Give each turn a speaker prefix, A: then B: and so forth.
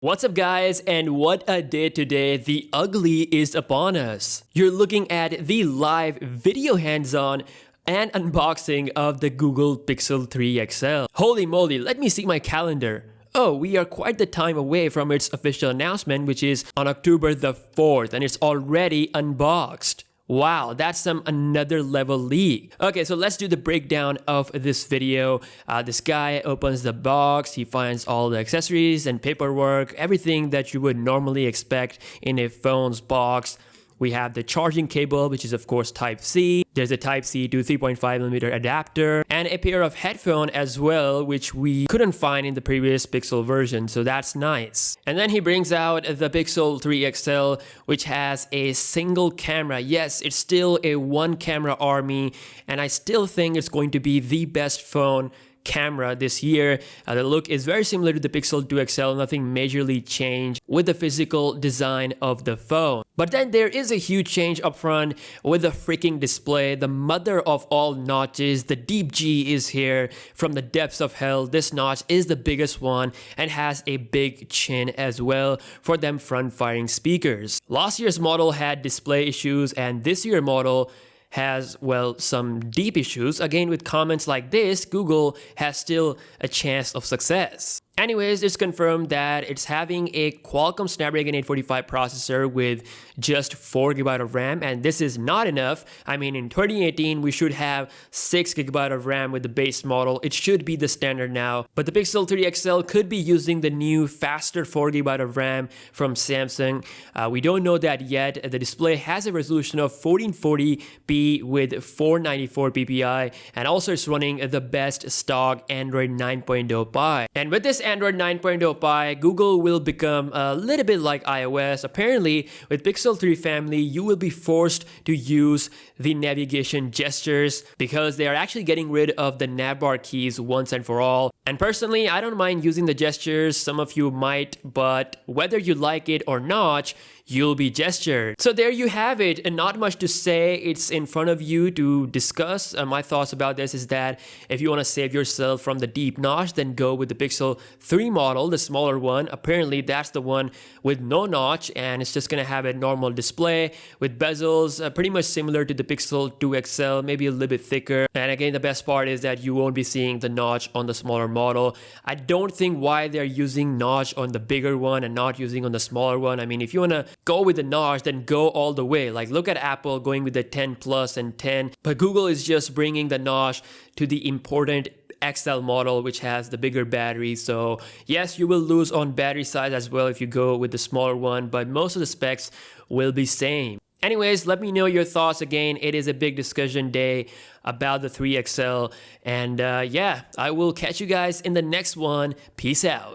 A: What's up guys, and what a day today. The ugly is upon us. You're looking at the live video hands-on and unboxing of the Google Pixel 3 XL. Holy moly, let me see my calendar. Oh, we are quite the time away from its official announcement, which is on October the 4th, and it's already unboxed. Wow, that's some another level league. Okay, so let's do the breakdown of this video. This guy opens the box, he finds all the accessories and paperwork, everything that you would normally expect in a phone's box. We have the charging cable, which is of course Type-C. There's a Type-C to 3.5mm adapter and a pair of headphones as well, which we couldn't find in the previous Pixel version, so that's nice. And then he brings out the Pixel 3 XL, which has a single camera. Yes, it's still a one camera army, and I still think it's going to be the best phone camera this year. The look is very similar to the Pixel 2 XL, nothing majorly changed with the physical design of the phone. But then there is a huge change up front with the freaking display. The mother of all notches, the Deep G is here from the depths of hell. This notch is the biggest one and has a big chin as well for them front firing speakers. Last year's model had display issues, and this year's model has, well, some deep issues. Again, with comments like this, Google has still a chance of success. Anyways, it's confirmed that it's having a Qualcomm Snapdragon 845 processor with just 4GB of RAM, and this is not enough. I mean, in 2018, we should have 6GB of RAM with the base model. It should be the standard now, but the Pixel 3 XL could be using the new faster 4GB of RAM from Samsung. We don't know that yet. The display has a resolution of 1440p with 494 ppi, and also it's running the best stock Android 9.0 Pie. And with this Android 9.0 Pie, Google will become a little bit like iOS. Apparently, with Pixel 3 family, you will be forced to use the navigation gestures because they are actually getting rid of the navbar keys once and for all. And personally, I don't mind using the gestures. Some of you might, but whether you like it or not, you'll be gestured. So there you have it, and not much to say. It's in front of you to discuss. My thoughts about this is that if you want to save yourself from the deep notch, then go with the Pixel 3 model, the smaller one. Apparently that's the one with no notch, and it's just gonna have a normal display with bezels pretty much similar to the Pixel 2 XL, maybe a little bit thicker. And again, the best part is that you won't be seeing the notch on the smaller model. I don't think why they're using notch on the bigger one and not using on the smaller one. I mean, if you want to go with the notch, then go all the way. Like, look at Apple going with the 10 Plus and 10, but Google is just bringing the notch to the important XL model, which has the bigger battery. So yes, you will lose on battery size as well if you go with the smaller one, but most of the specs will be same. Anyways, let me know your thoughts. Again, it is a big discussion day about the 3 XL, and yeah, I will catch you guys in the next one. Peace out.